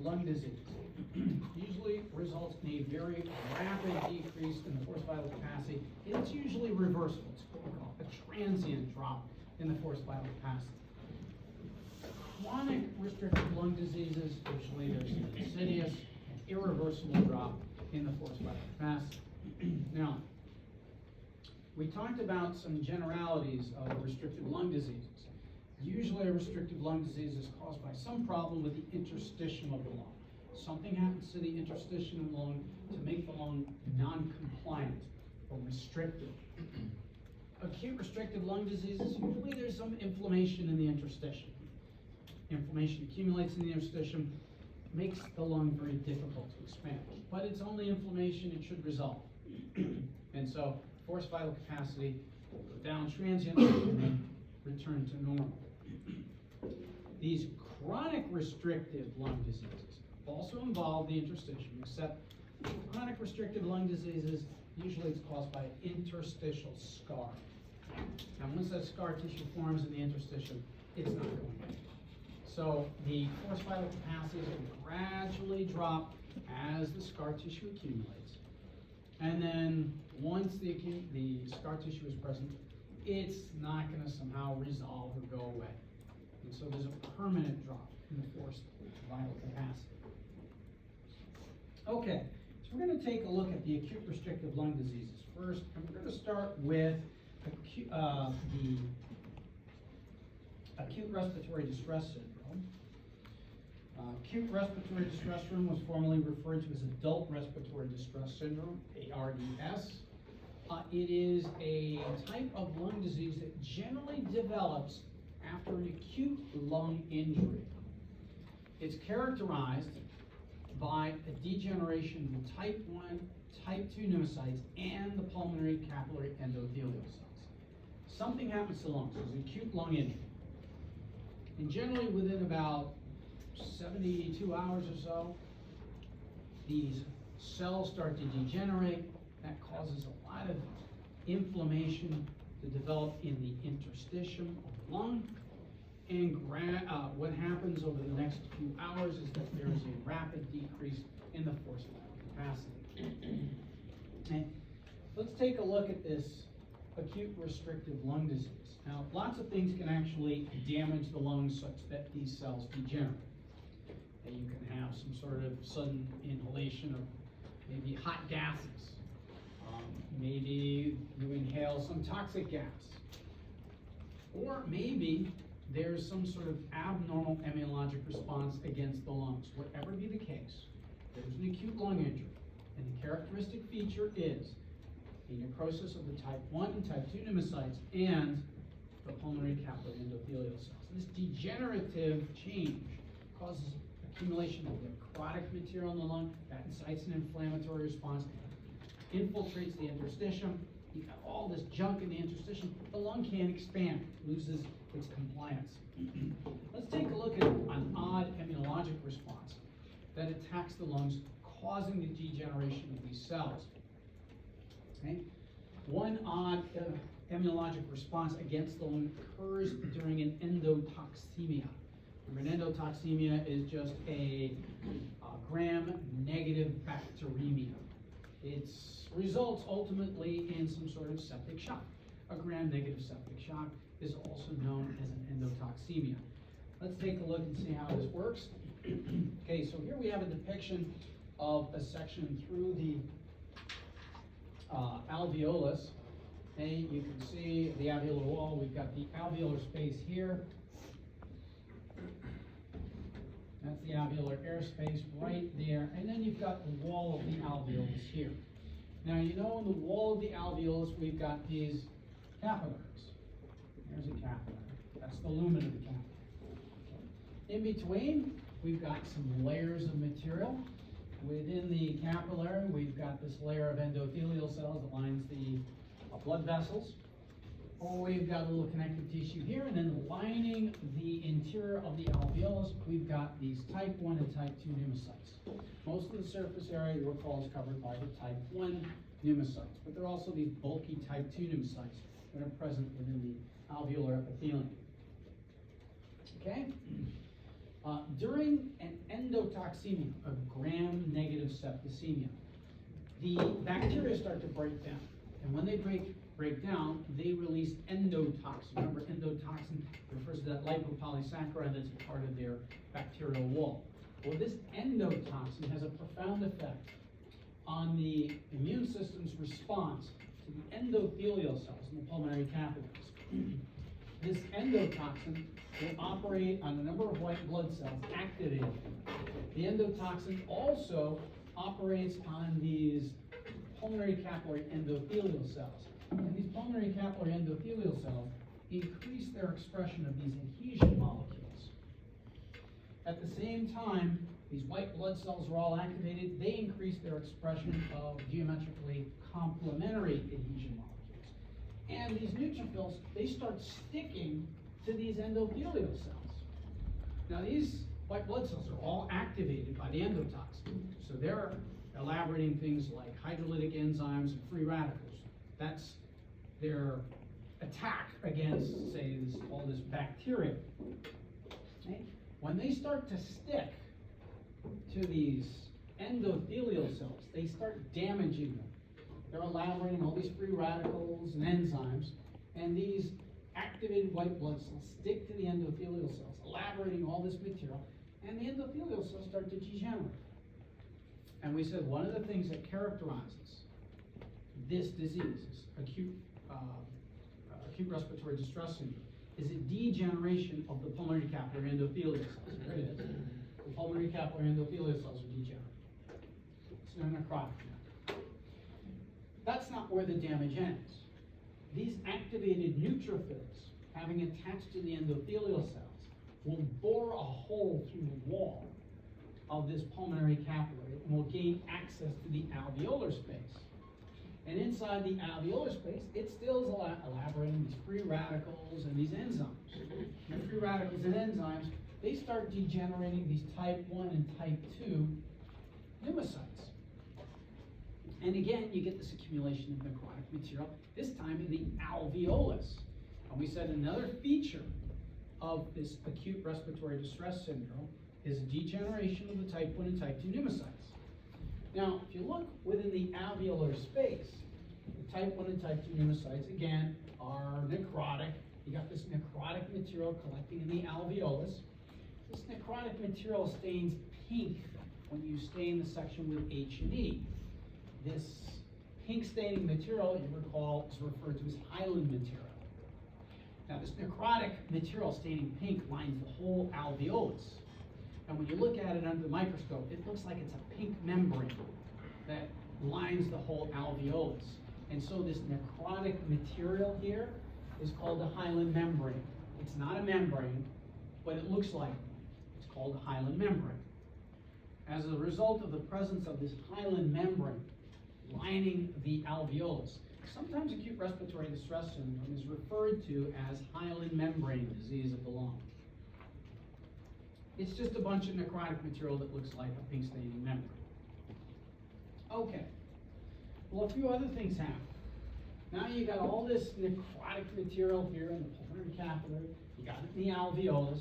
lung disease usually results in a very rapid decrease in the forced vital capacity. It's usually reversible. It's what we call a transient drop in the forced vital capacity. Chronic restrictive lung diseases, usually there's an insidious and irreversible drop in the forced vital capacity. Now, we talked about some generalities of restrictive lung diseases. Usually a restrictive lung disease is caused by some problem with the interstitium of the lung. Something happens to the interstitium of the lung to make the lung non-compliant or restricted. Acute restrictive lung diseases, usually there's some inflammation in the interstitium. Inflammation accumulates in the interstitium, makes the lung very difficult to expand. But it's only inflammation, it should resolve. And so forced vital capacity will go down transiently and then return to normal. These chronic restrictive lung diseases also involve the interstitium, except chronic restrictive lung diseases, usually it's caused by an interstitial scar. And once that scar tissue forms in the interstitium, it's not going away. So the forced vital capacities will gradually drop as the scar tissue accumulates. And then once the scar tissue is present, it's not going to somehow resolve or go away. And so there's a permanent drop in the forced vital capacity. Okay, so we're going to take a look at the acute restrictive lung diseases first, and we're going to start with the acute respiratory distress syndrome. Acute respiratory distress syndrome was formerly referred to as adult respiratory distress syndrome, ARDS. It is a type of lung disease that generally develops after an acute lung injury. It's characterized by a degeneration of type 1, type 2 pneumocytes and the pulmonary capillary endothelial cells. Something happens to the lungs. There's an acute lung injury. And generally within about 72 hours or so, these cells start to degenerate. That causes a lot of inflammation to develop in the interstitium of the lung. And what happens over the next few hours is that there is a rapid decrease in the forced vital capacity. Okay. Let's take a look at this acute restrictive lung disease. Now, lots of things can actually damage the lungs such that these cells degenerate. And you can have some sort of sudden inhalation of maybe hot gases. Maybe you inhale some toxic gas. Or maybe there's some sort of abnormal immunologic response against the lungs. Whatever be the case, there's an acute lung injury. And the characteristic feature is a necrosis of the type 1 and type 2 pneumocytes and the pulmonary capillary endothelial cells. This degenerative change causes accumulation of necrotic material in the lung that incites an inflammatory response, infiltrates the interstitium. You've got all this junk in the interstitium. The lung can't expand, loses its compliance. Let's take a look at an odd immunologic response that attacks the lungs, causing the degeneration of these cells. Okay? One odd immunologic response against the lung occurs during an endotoxemia. Remember, an endotoxemia is just a gram-negative bacteremia. It results ultimately in some sort of septic shock. A gram-negative septic shock is also known as an endotoxemia. Let's take a look and see how this works. Okay, so here we have a depiction of a section through the alveolus. Okay, you can see the alveolar wall. We've got the alveolar space here. That's the alveolar airspace right there. And then you've got the wall of the alveolus here. Now, you know in the wall of the alveolus, we've got these capillaries. There's a capillary. That's the lumen of the capillary. In between, we've got some layers of material. Within the capillary, we've got this layer of endothelial cells that lines the blood vessels. Or we've got a little connective tissue here, and then lining the interior of the alveolus, we've got these type 1 and type 2 pneumocytes. Most of the surface area, you recall, is covered by the type 1 pneumocytes, but there are also these bulky type 2 pneumocytes that are present within the alveolar epithelium. Okay? During an endotoxemia, a gram-negative septicemia, the bacteria start to break down. And when they break down, they release endotoxin. Remember, endotoxin refers to that lipopolysaccharide that's a part of their bacterial wall. Well, this endotoxin has a profound effect on the immune system's response to the endothelial cells in the pulmonary capillaries. This endotoxin will operate on a number of white blood cells activated. The endotoxin also operates on these pulmonary capillary endothelial cells. And these pulmonary capillary endothelial cells increase their expression of these adhesion molecules. At the same time, these white blood cells are all activated. They increase their expression of geometrically complementary adhesion molecules. And these neutrophils, they start sticking to these endothelial cells. Now, these white blood cells are all activated by the endotoxin. So they're elaborating things like hydrolytic enzymes and free radicals. That's their attack against, say, all this bacteria. Okay? When they start to stick to these endothelial cells, they start damaging them. They're elaborating all these free radicals and enzymes, and these activated white blood cells stick to the endothelial cells, elaborating all this material, and the endothelial cells start to degenerate. And we said one of the things that characterizes this disease, acute respiratory distress syndrome, is a degeneration of the pulmonary capillary endothelial cells. There it is. The pulmonary capillary endothelial cells are degenerated. It's necrotic now. That's not where the damage ends. These activated neutrophils, having attached to the endothelial cells, will bore a hole through the wall of this pulmonary capillary and will gain access to the alveolar space. And inside the alveolar space, it still is elaborating these free radicals and these enzymes. And free radicals and enzymes, they start degenerating these type 1 and type 2 pneumocytes. And again, you get this accumulation of necrotic material, this time in the alveolus. And we said another feature of this acute respiratory distress syndrome is degeneration of the type 1 and type 2 pneumocytes. Now, if you look within the alveolar space, the type 1 and type 2 pneumocytes, again, are necrotic. You got this necrotic material collecting in the alveolus. This necrotic material stains pink when you stain the section with H&E. This pink staining material, you recall, is referred to as hyaline material. Now, this necrotic material staining pink lines the whole alveolus. And when you look at it under the microscope, it looks like it's a pink membrane that lines the whole alveolus. And so this necrotic material here is called a hyaline membrane. It's not a membrane, but it looks like one. It's called a hyaline membrane. As a result of the presence of this hyaline membrane lining the alveolus, sometimes acute respiratory distress syndrome is referred to as hyaline membrane disease of the lung. It's just a bunch of necrotic material that looks like a pink staining membrane. Okay. Well, a few other things happen. Now you got all this necrotic material here in the pulmonary capillary. You got it in the alveolus.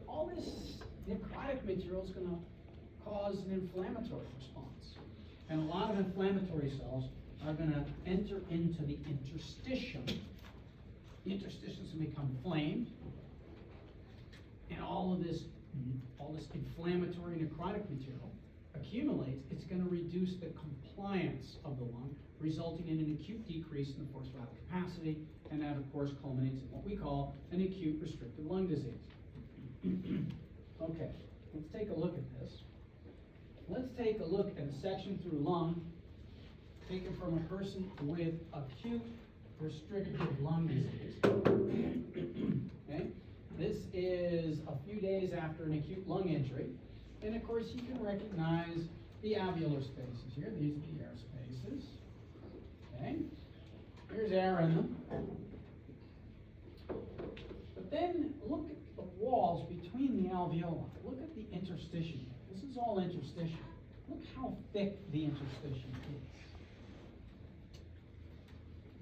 All this necrotic material is going to cause an inflammatory response. And a lot of inflammatory cells are going to enter into the interstitium. The interstitium is going to become inflamed. And all this inflammatory necrotic material accumulates. It's going to reduce the compliance of the lung, resulting in an acute decrease in the forced vital capacity, and that, of course, culminates in what we call an acute restrictive lung disease. Okay, let's take a look at this. Let's take a look at a section through lung taken from a person with acute restrictive lung disease. Okay? This is a few days after an acute lung injury. And of course, you can recognize the alveolar spaces here. These are the air spaces. Okay? There's air in them. But then look at the walls between the alveoli. Look at the interstitium. This is all interstitium. Look how thick the interstitium is.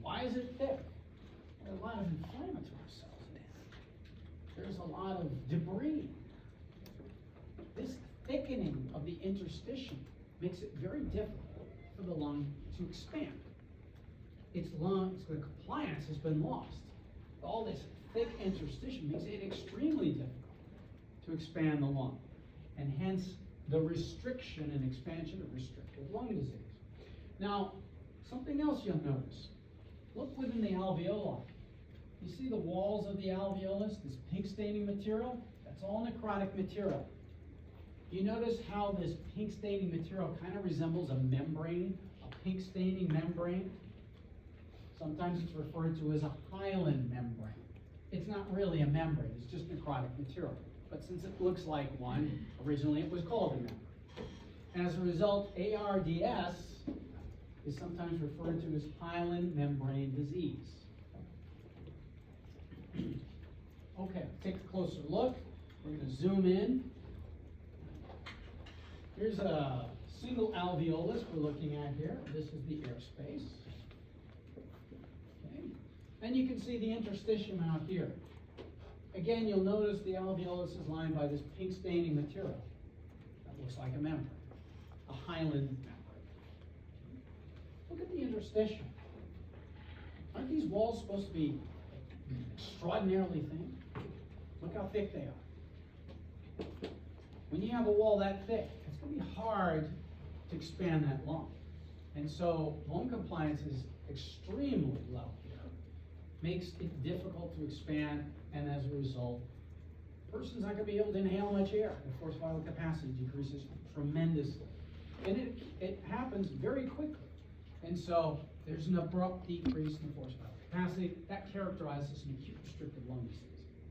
Why is it thick? There are a lot of inflammatory cells in it. There's a lot of debris. this thickening of the interstitium makes it very difficult for the lung to expand. The compliance has been lost. All this thick interstitium makes it extremely difficult to expand the lung, and hence the restriction and expansion of restrictive lung disease. Now, something else you'll notice. Look within the alveoli. You see the walls of the alveolus, this pink staining material? That's all necrotic material. You notice how this pink staining material kind of resembles a membrane, a pink staining membrane? Sometimes it's referred to as a hyaline membrane. It's not really a membrane, it's just necrotic material. But since it looks like one, originally it was called a membrane. And as a result, ARDS is sometimes referred to as hyaline membrane disease. Okay, take a closer look. We're going to zoom in. Here's a single alveolus we're looking at here. This is the airspace. Okay. And you can see the interstitium out here. Again, you'll notice the alveolus is lined by this pink staining material. That looks like a membrane, a hyaline membrane. Look at the interstitium. Aren't these walls supposed to be extraordinarily thin? Look how thick they are. When you have a wall that thick, it's going to be hard to expand that lung. And so lung compliance is extremely low here. Makes it difficult to expand, and as a result, the person's not going to be able to inhale much air. The forced vital capacity decreases tremendously. And it happens very quickly. And so there's an abrupt decrease in the forced vital capacity. That characterizes an acute restrictive lung disease.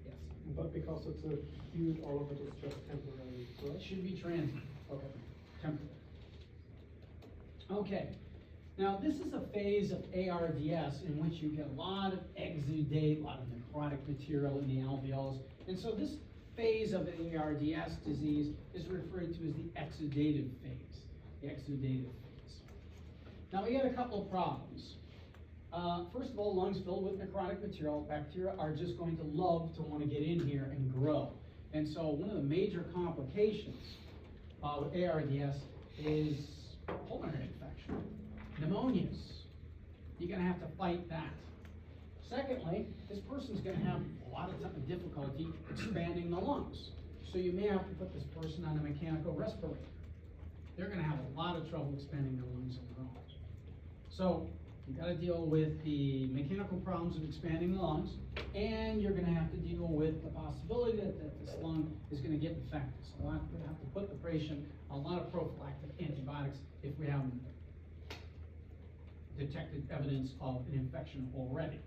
Yes? But because it's acute, all of it is just temporary, It correct? should be transient. Okay. Temporary. Okay. Now, this is a phase of ARDS in which you get a lot of exudate, a lot of necrotic material in the alveolus. And so this phase of ARDS disease is referred to as the exudative phase. The exudative phase. Now, we got a couple of problems. First of all, lungs filled with necrotic material, bacteria are just going to love to want to get in here and grow. And so one of the major complications with ARDS is pulmonary infection. Pneumonias. You're going to have to fight that. Secondly, this person's going to have a lot of difficulty expanding the lungs. So you may have to put this person on a mechanical respirator. They're going to have a lot of trouble expanding their lungs on their own. So you've got to deal with the mechanical problems of expanding the lungs, and you're going to have to deal with the possibility that this lung is going to get infected. So we're going to have to put the patient on a lot of prophylactic antibiotics if we haven't detected evidence of an infection already.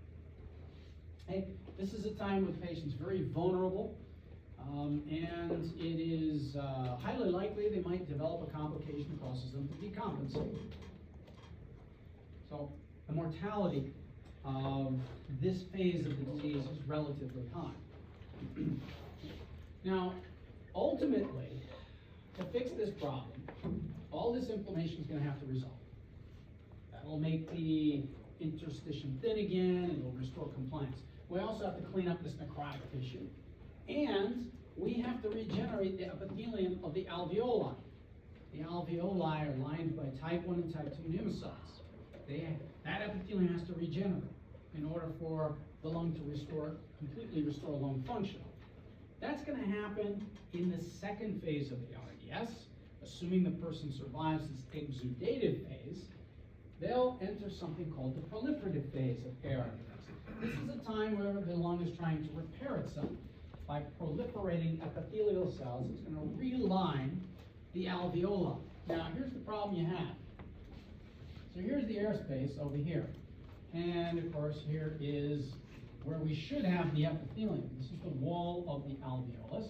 Okay. This is a time when the patient's very vulnerable, and it is highly likely they might develop a complication that causes them to decompensate. So the mortality of this phase of the disease is relatively high. Now, ultimately, to fix this problem, all this inflammation is going to have to resolve. That'll make the interstitium thin again, and it'll restore compliance. We also have to clean up this necrotic tissue, and we have to regenerate the epithelium of the alveoli. The alveoli are lined by type 1 and type 2 pneumocytes. That epithelium has to regenerate in order for the lung to completely restore lung function. That's going to happen in the second phase of the ARDS, assuming the person survives this exudative phase. They'll enter something called the proliferative phase of ARDS. This is a time where the lung is trying to repair itself by proliferating epithelial cells. It's going to realign the alveoli. Now, here's the problem you have. So here's the airspace over here. And of course, here is where we should have the epithelium. This is the wall of the alveolus.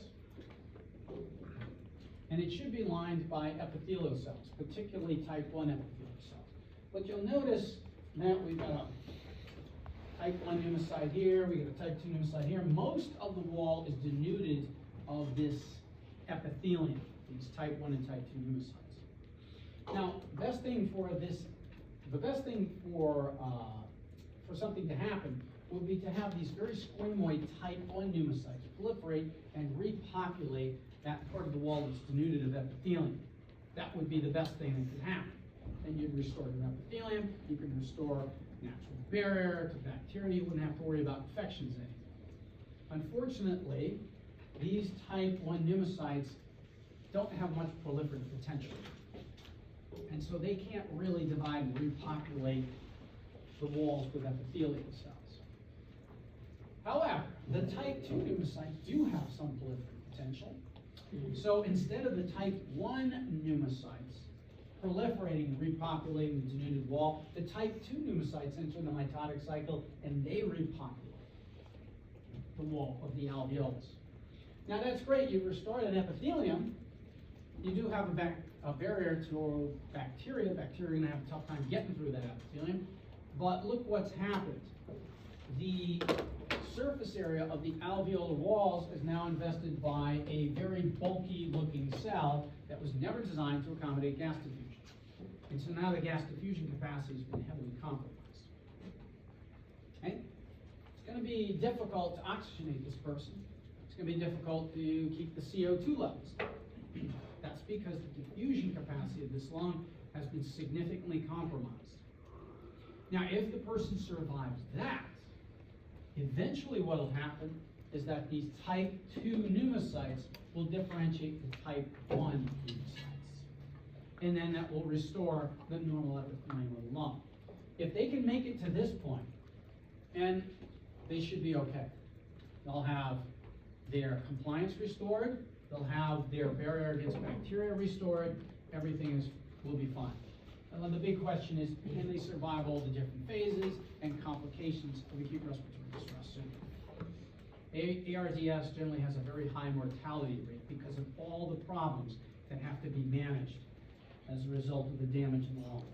And it should be lined by epithelial cells, particularly type 1 epithelial cells. But you'll notice that we've got a type 1 pneumocyte here, we got a type 2 pneumocyte here. Most of the wall is denuded of this epithelium, these type 1 and type 2 pneumocytes. Now, the best thing for something to happen would be to have these very squamoid type 1 pneumocytes proliferate and repopulate that part of the wall that's denuded of epithelium. That would be the best thing that could happen. Then you'd restore the epithelium, you could restore natural barrier to bacteria, you wouldn't have to worry about infections anymore. Unfortunately, these type 1 pneumocytes don't have much proliferative potential. And so they can't really divide and repopulate the walls with epithelial cells. However, the type 2 pneumocytes do have some proliferative potential. So instead of the type 1 pneumocytes proliferating and repopulating the denuded wall, the type 2 pneumocytes enter the mitotic cycle and they repopulate the wall of the alveolus. Now that's great, you restored an epithelium, you do have a barrier to bacteria. Bacteria are going to have a tough time getting through that epithelium, but look what's happened. The surface area of the alveolar walls is now invested by a very bulky looking cell that was never designed to accommodate gas diffusion. And so now the gas diffusion capacity has been heavily compromised. Okay? It's going to be difficult to oxygenate this person. It's going to be difficult to keep the CO2 levels down. That's because the diffusion capacity of this lung has been significantly compromised. Now, if the person survives that, eventually what will happen is that these type 2 pneumocytes will differentiate to type 1 pneumocytes. And then that will restore the normal epithelium of the lung. If they can make it to this point, and they should be okay. They'll have their compliance restored, they'll have their barrier against bacteria restored, everything will be fine. And then the big question is, can they survive all the different phases and complications of acute respiratory distress syndrome? ARDS generally has a very high mortality rate because of all the problems that have to be managed as a result of the damage in the lung.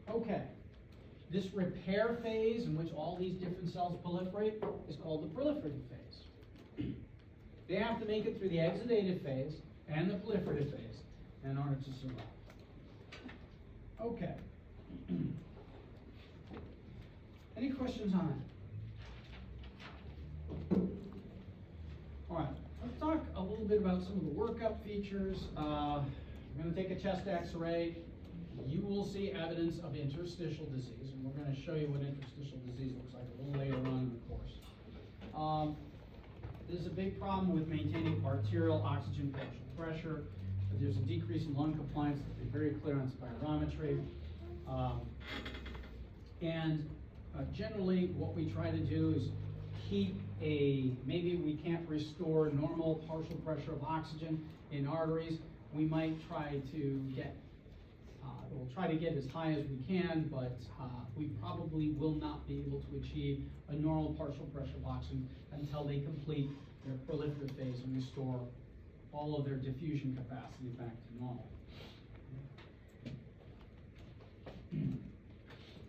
Okay, this repair phase in which all these different cells proliferate is called the proliferative phase. They have to make it through the exudative phase and the proliferative phase in order to survive. Okay. Any questions on it? All right, let's talk a little bit about some of the workup features. We're going to take a chest x-ray. You will see evidence of interstitial disease, and we're going to show you what interstitial disease looks like a little later on in the course. There's a big problem with maintaining arterial oxygen partial pressure. There's a decrease in lung compliance that's been very clear on spirometry. Generally, what we try to do is keep maybe we can't restore normal partial pressure of oxygen in arteries. We might try to get, we'll try to get as high as we can, but we probably will not be able to achieve a normal partial pressure of oxygen until they complete their proliferative phase and restore all of their diffusion capacity back to normal.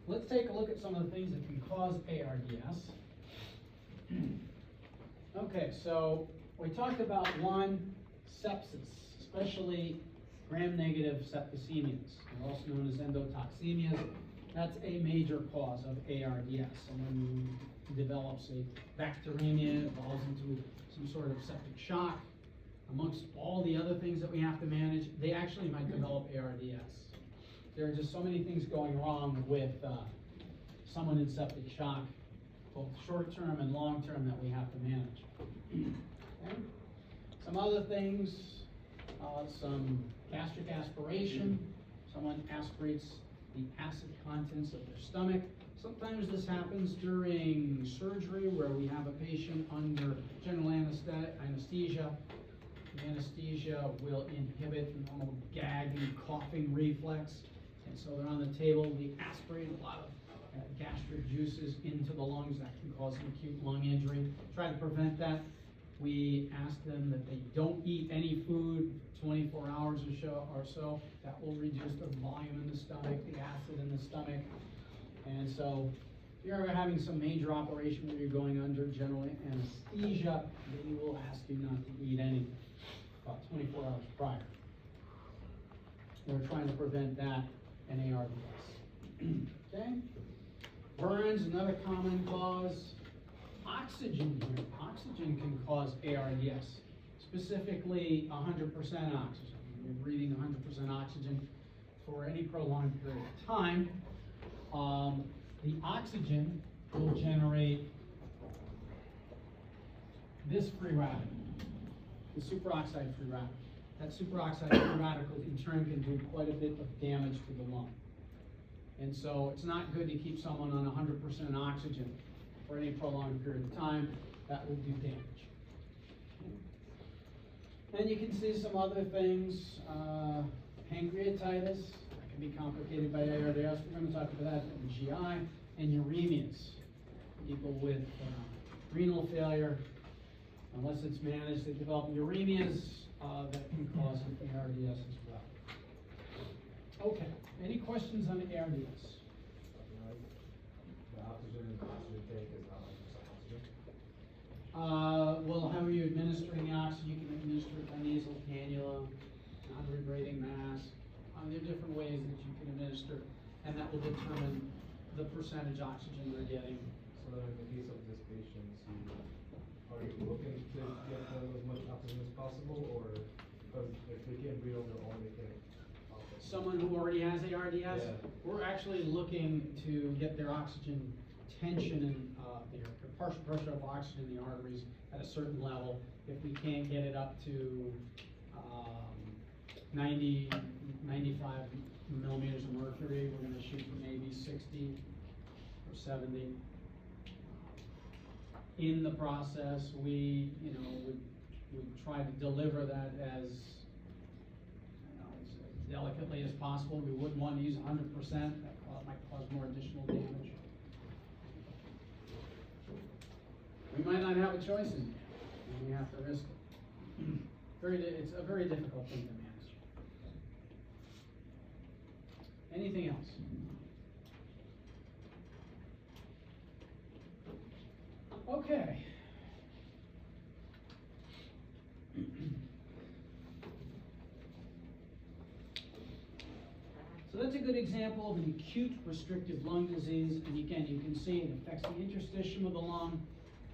Let's take a look at some of the things that can cause ARDS. Okay, so we talked about one, sepsis, especially gram-negative septicemias, also known as endotoxemias. That's a major cause of ARDS. Someone who develops a bacteremia, evolves into some sort of septic shock. Amongst all the other things that we have to manage, they actually might develop ARDS. There are just so many things going wrong with someone in septic shock, both short-term and long-term, that we have to manage. Okay. Some other things, some gastric aspiration. Someone aspirates the acid contents of their stomach. Sometimes this happens during surgery where we have a patient under general anesthesia. The anesthesia will inhibit the normal gagging, coughing reflex. And so they're on the table, we aspirate a lot of gastric juices into the lungs that can cause an acute lung injury. Try to prevent that. We ask them that they don't eat any food 24 hours or so. That will reduce the volume in the stomach, the acid in the stomach. And so if you're ever having some major operation where you're going under general anesthesia, they will ask you not to eat anything about 24 hours prior. We're trying to prevent that and ARDS. Okay? Burns, another common cause. oxygen here, oxygen can cause ARDS, specifically 100% oxygen. You're breathing 100% oxygen for any prolonged period of time. The oxygen will generate this free radical, the superoxide free radical. That superoxide free radical in turn can do quite a bit of damage to the lung. And so it's not good to keep someone on 100% oxygen for any prolonged period of time. That will do damage. Then you can see some other things. Pancreatitis, that can be complicated by ARDS. We're going to talk about that in GI. And uremias, people with renal failure, unless it's managed, they develop uremias that can cause an ARDS as well. Okay, any questions on ARDS? The oxygen take is how much oxygen? Well, how are you administering the oxygen? You can administer it by nasal cannula, non-rebreathing mask. There are different ways that you can administer, and that will determine the percentage oxygen they're getting. So in the case of this patient, are you looking to get them as much oxygen as possible, or because if they can't breathe on their own, they can't? Someone who already has ARDS, Yeah. we're actually looking to get their oxygen tension and their partial pressure of oxygen in the arteries at a certain level. If we can't get it up to 90, 95 millimeters of mercury, we're going to shoot for maybe 60 or 70. In the process, we would try to deliver that as delicately as possible. We wouldn't want to use 100%. That might cause more additional damage. We might not have a choice in the end, and we have to risk it. It's a very difficult thing to manage. Anything else? Okay. So that's a good example of an acute restrictive lung disease, and again, you can see it affects the interstitium of the lung.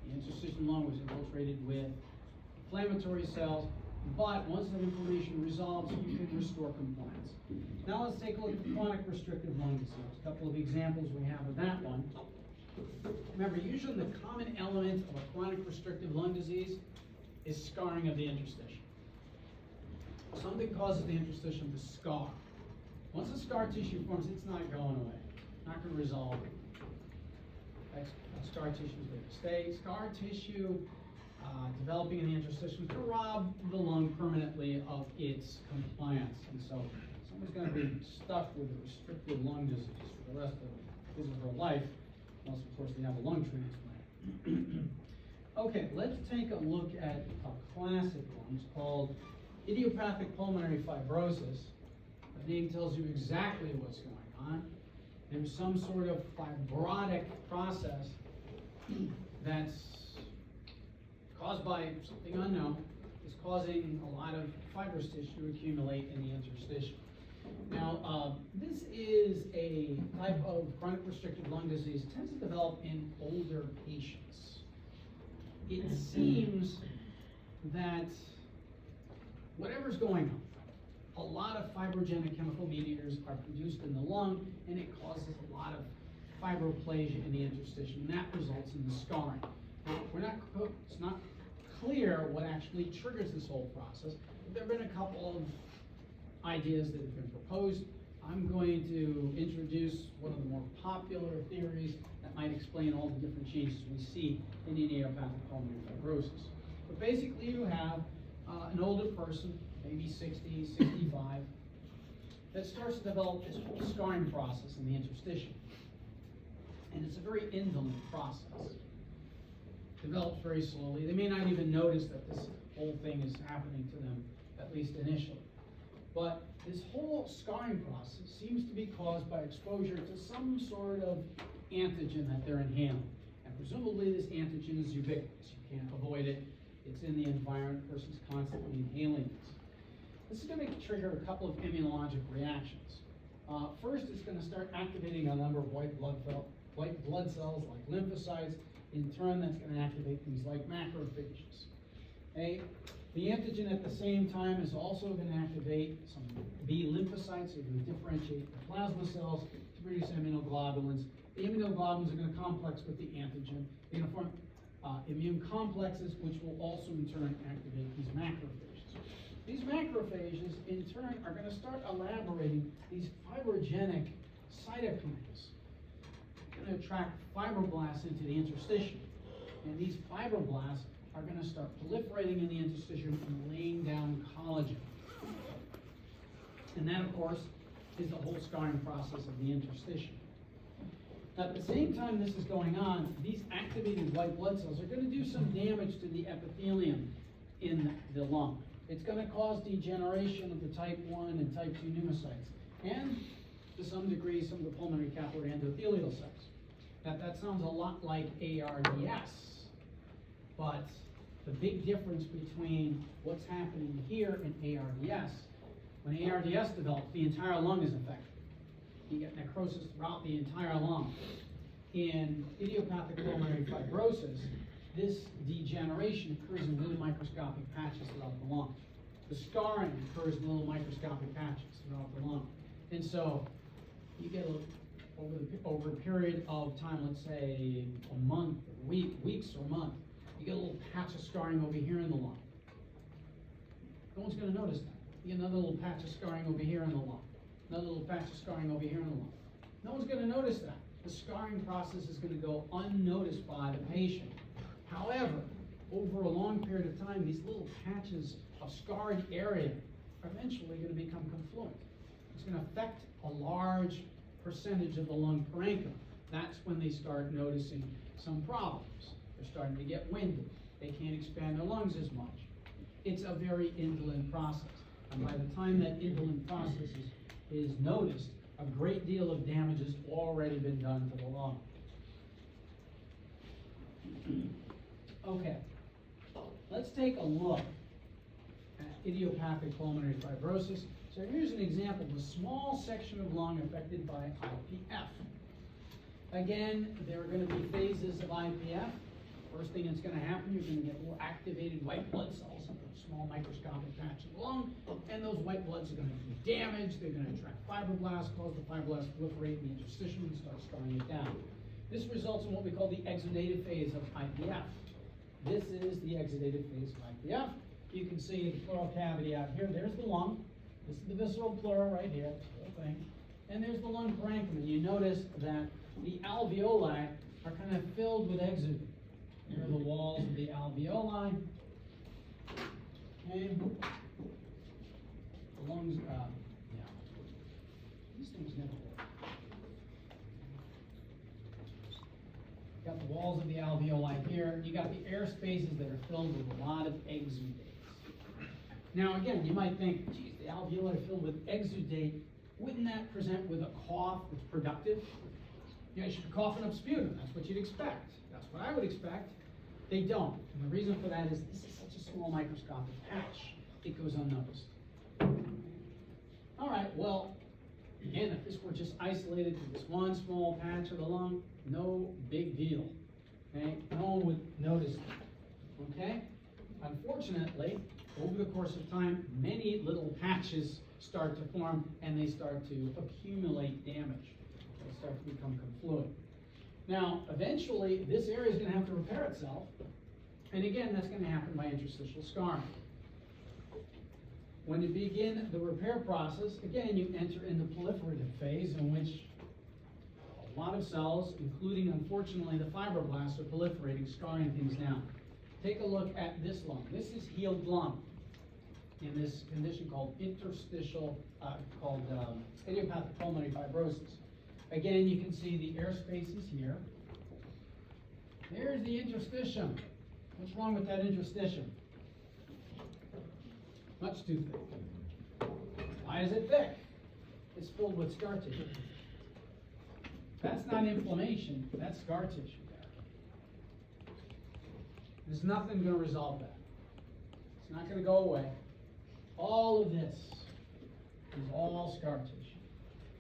The interstitium lung was infiltrated with inflammatory cells, but once that inflammation resolves, you can restore compliance. Now let's take a look at chronic restrictive lung disease. A couple of examples we have of that one. Remember, usually the common element of a chronic restrictive lung disease is scarring of the interstitium. Something causes the interstitium to scar. Once the scar tissue forms, it's not going away. Not going to resolve. That scar tissue is there to stay. Scar tissue developing in the interstitium to rob the lung permanently of its compliance. And so someone's going to be stuck with a restricted lung disease for the rest of his or her life, unless of course they have a lung transplant. Okay, let's take a look at a classic one. It's called idiopathic pulmonary fibrosis. The name tells you exactly what's going on. There's some sort of fibrotic process that's caused by something unknown. It's causing a lot of fibrous tissue to accumulate in the interstitium. Now, this is a type of chronic restrictive lung disease. It tends to develop in older patients. It seems that whatever's going on, a lot of fibrogenic chemical mediators are produced in the lung, and it causes a lot of fibroplasia in the interstitium, and that results in the scarring. Now, it's not clear what actually triggers this whole process, but there have been a couple of ideas that have been proposed. I'm going to introduce one of the more popular theories that might explain all the different changes we see in idiopathic pulmonary fibrosis. But basically, you have an older person, maybe 60, 65, that starts to develop this whole scarring process in the interstitium. And it's a very indolent process. Develops very slowly. They may not even notice that this whole thing is happening to them, at least initially. But this whole scarring process seems to be caused by exposure to some sort of antigen that they're inhaling. And presumably this antigen is ubiquitous. You can't avoid it. It's in the environment. The person's constantly inhaling this. This is going to trigger a couple of immunologic reactions. First, it's going to start activating a number of white blood cells like lymphocytes, In turn, that's gonna activate things like macrophages. Okay? The antigen at the same time is also gonna activate some B lymphocytes, they're gonna differentiate the plasma cells to produce immunoglobulins. The immunoglobulins are gonna complex with the antigen. They're gonna form immune complexes, which will also in turn activate these macrophages. These macrophages, in turn, are gonna start elaborating these fibrogenic cytokines. They're gonna attract fibroblasts into the interstitium. And these fibroblasts are gonna start proliferating in the interstitium and laying down collagen. And that, of course, is the whole scarring process of the interstitium. Now, at the same time this is going on, these activated white blood cells are going to do some damage to the epithelium in the lung. It's going to cause degeneration of the type 1 and type 2 pneumocytes, and to some degree, some of the pulmonary capillary endothelial cells. That sounds a lot like ARDS, but the big difference between what's happening here and ARDS, when ARDS develops, the entire lung is affected. You get necrosis throughout the entire lung. In idiopathic pulmonary fibrosis, this degeneration occurs in little microscopic patches throughout the lung. The scarring occurs in little microscopic patches throughout the lung. And so you get over a period of time, let's say a month, weeks or a month, you get a little patch of scarring over here in the lung. No one's going to notice that. You get another little patch of scarring over here in the lung. Another little patch of scarring over here in the lung. No one's going to notice that. The scarring process is going to go unnoticed by the patient. However, over a long period of time, these little patches of scarred area are eventually going to become confluent. It's going to affect a large percentage of the lung parenchyma. That's when they start noticing some problems. They're starting to get winded. They can't expand their lungs as much. It's a very indolent process. And by the time that indolent process is noticed, a great deal of damage has already been done to the lung. Okay, let's take a look at idiopathic pulmonary fibrosis. So here's an example of a small section of lung affected by IPF. Again, there are going to be phases of IPF. First thing that's going to happen, you're going to get little activated white blood cells in a small microscopic patch of the lung, and those white bloods are going to do damage. They're going to attract fibroblasts, cause the fibroblasts to proliferate in the interstitium and start scarring it down. This results in what we call the exudative phase of IPF. This is the exudative phase of IPF. You can see the pleural cavity out here. There's the lung. This is the visceral pleura right here, this whole thing. And there's the lung parenchyma. You notice that the alveoli are kind of filled with exudate. Here are the walls of the alveoli. Okay. The lungs, yeah. These things never work. You got the walls of the alveoli here. You got the air spaces that are filled with a lot of exudates. Now again, you might think, geez, the alveoli are filled with exudate. Wouldn't that present with a cough that's productive? You know, you should be coughing up sputum. That's what you'd expect. That's what I would expect. They don't. And the reason for that is this is such a small microscopic patch. It goes unnoticed. All right, well, again, if this were just isolated to this one small patch of the lung, no big deal. Okay? No one would notice it. Okay? Unfortunately, over the course of time, many little patches start to form and they start to accumulate damage. They start to become confluent. Now, eventually, this area is going to have to repair itself. And again, that's going to happen by interstitial scarring. When you begin the repair process, again, you enter in the proliferative phase in which a lot of cells, including, unfortunately, the fibroblasts, are proliferating, scarring things down. Take a look at this lung. This is healed lung in this condition called idiopathic pulmonary fibrosis. Again, you can see the air spaces here. There's the interstitium. What's wrong with that interstitium? Much too thick. Why is it thick? It's filled with scar tissue. That's not inflammation, that's scar tissue there. There's nothing going to resolve that. It's not going to go away. All of this is all scar tissue.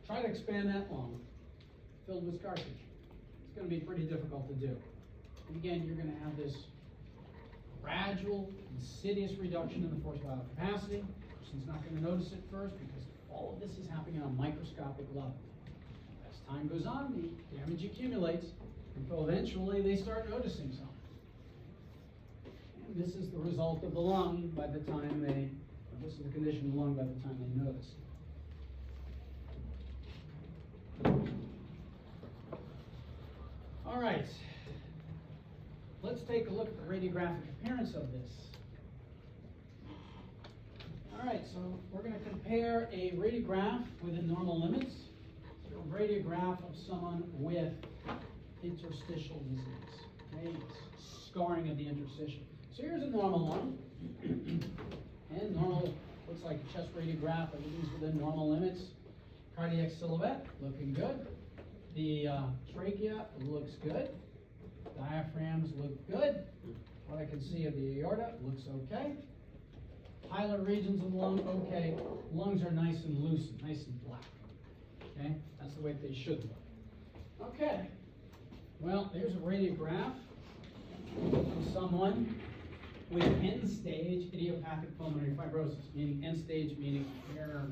Try to expand that lung filled with scar tissue. It's going to be pretty difficult to do. And again, you're going to have this gradual, insidious reduction in the forced vital capacity. The person's not going to notice it first because all of this is happening on a microscopic level. As time goes on, the damage accumulates until eventually they start noticing something. And this is the result of the lung by the time this is the condition of the lung by the time they notice. All right, let's take a look at the radiographic appearance of this. All right, so we're going to compare a radiograph within normal limits to a radiograph of someone with interstitial disease, okay? Scarring of the interstitium. So here's a normal lung, and normal, looks like a chest radiograph, everything's within normal limits. Cardiac silhouette, looking good. The trachea looks good. Diaphragms look good. What I can see of the aorta looks okay. Hilar regions of the lung, okay. Lungs are nice and loose, nice and black. Okay, that's the way they should look. Okay, well, there's a radiograph of someone with end-stage idiopathic pulmonary fibrosis, meaning end-stage, meaning they're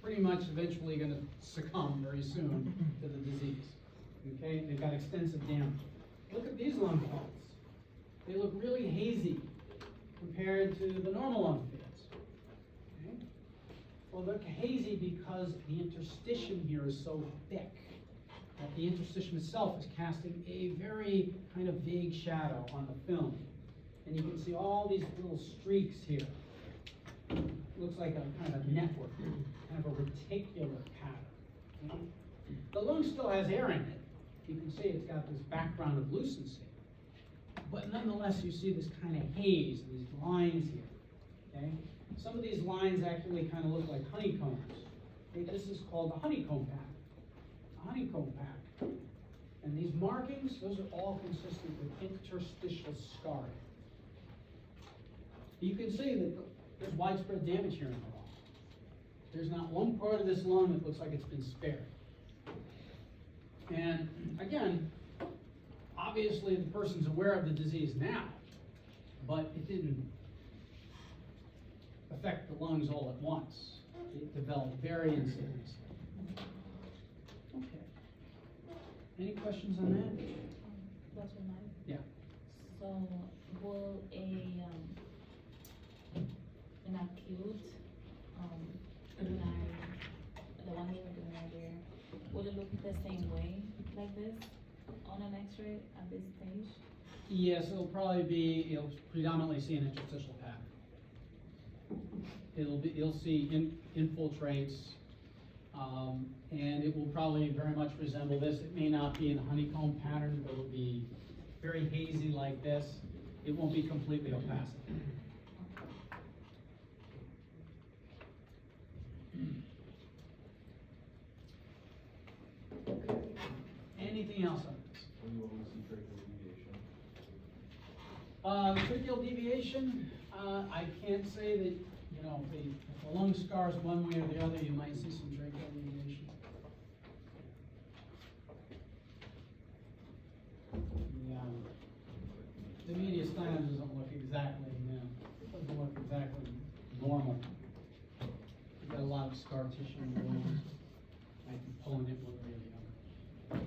pretty much eventually going to succumb very soon to the disease. Okay, they've got extensive damage. Look at these lung fields. They look really hazy compared to the normal lung fields. Okay? Well, they look hazy because the interstitium here is so thick that the interstitium itself is casting a very kind of vague shadow on the film. And you can see all these little streaks here. It looks like a kind of network, kind of a reticular pattern. Okay? The lung still has air in it. You can see it's got this background of lucency. But nonetheless, you see this kind of haze, these lines here. Okay? Some of these lines actually kind of look like honeycombs. Okay? This is called the honeycomb pattern. A honeycomb pattern. And these markings, those are all consistent with interstitial scarring. You can see that there's widespread damage here in the lung. There's not one part of this lung that looks like it's been spared. And again, obviously the person's aware of the disease now, but it didn't affect the lungs all at once. It developed very insidiously. Okay. Any questions on that? Dr. Mike? Yeah. So, will an acute pulmonary, the one you were doing earlier, will it look the same way like this on an X-ray at this stage? Yes, it'll predominantly see an interstitial pattern. You'll see infiltrates, and it will probably very much resemble this. It may not be in a honeycomb pattern, but it'll be very hazy like this. It won't be completely opaque. Anything else on this? When you only see tracheal deviation. Tracheal deviation, I can't say that, if the lung scars one way or the other, you might see some tracheal deviation. Yeah. The mediastinum doesn't look exactly, doesn't look exactly normal. You've got a lot of scar tissue in the lungs. Might be pulling it one way or the other.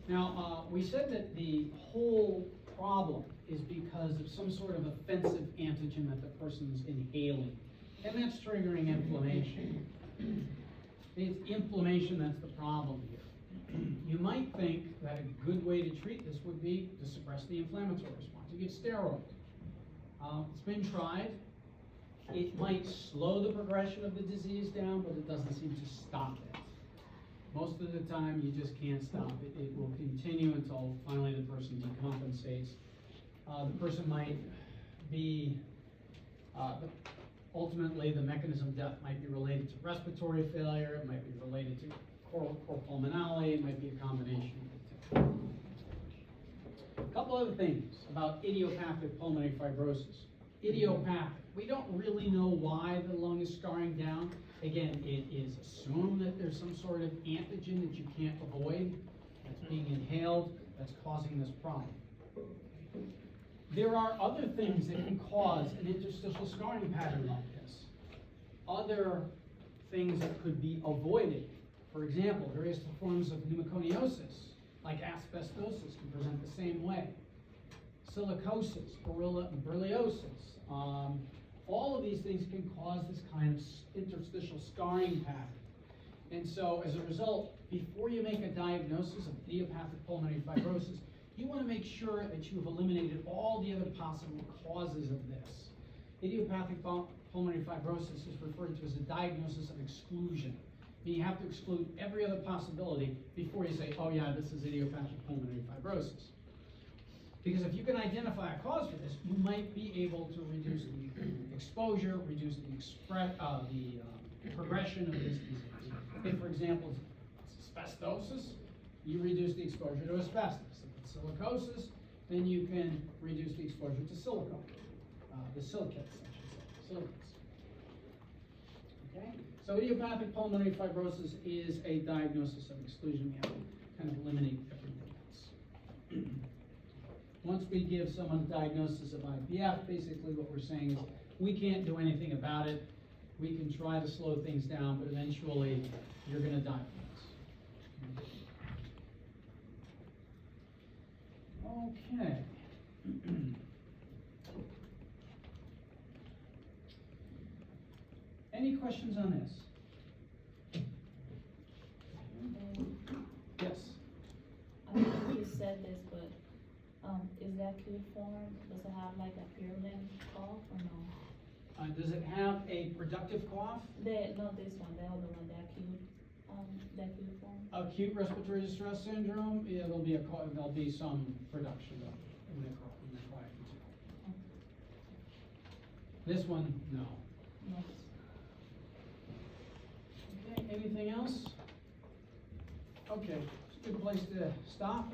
Now, we said that the whole problem is because of some sort of offensive antigen that the person's inhaling, and that's triggering inflammation. It's inflammation that's the problem here. You might think that a good way to treat this would be to suppress the inflammatory response. You give steroids. It's been tried. It might slow the progression of the disease down, but it doesn't seem to stop it. Most of the time, you just can't stop it. It will continue until finally the person decompensates. The person might be, ultimately the mechanism of death might be related to respiratory failure, it might be related to cor pulmonale, it might be a combination of the two. A couple other things about idiopathic pulmonary fibrosis. Idiopathic. We don't really know why the lung is scarring down. Again, it is assumed that there's some sort of antigen that you can't avoid. that's being inhaled that's causing this problem. There are other things that can cause an interstitial scarring pattern like this. Other things that could be avoided. For example, various forms of pneumoconiosis, like asbestosis, can present the same way. Silicosis, borreliosis, all of these things can cause this kind of interstitial scarring pattern. And so, as a result, before you make a diagnosis of idiopathic pulmonary fibrosis, you want to make sure that you have eliminated all the other possible causes of this. Idiopathic pulmonary fibrosis is referred to as a diagnosis of exclusion. You have to exclude every other possibility before you say, oh yeah, this is idiopathic pulmonary fibrosis. Because if you can identify a cause for this, you might be able to reduce the exposure, reduce the progression of this disease. If, for example, it's asbestosis, you reduce the exposure to asbestos. If it's silicosis, then you can reduce the exposure to silicone, the silicates, I should say, silicates. Okay? So idiopathic pulmonary fibrosis is a diagnosis of exclusion. We have to kind of eliminate everything else. Once we give someone a diagnosis of IPF, basically what we're saying is we can't do anything about it. We can try to slow things down, but eventually you're going to die from this. Okay. Any questions on this? Yes. I don't know if you said this, but, is that acute form, does it have like a purulent cough or no? Does it have a productive cough? Not this one, the other one, the acute form? Acute respiratory distress syndrome, yeah, there'll be some production in the quiet material. This one, no. Yes. Okay, anything else? Okay, it's a good place to stop.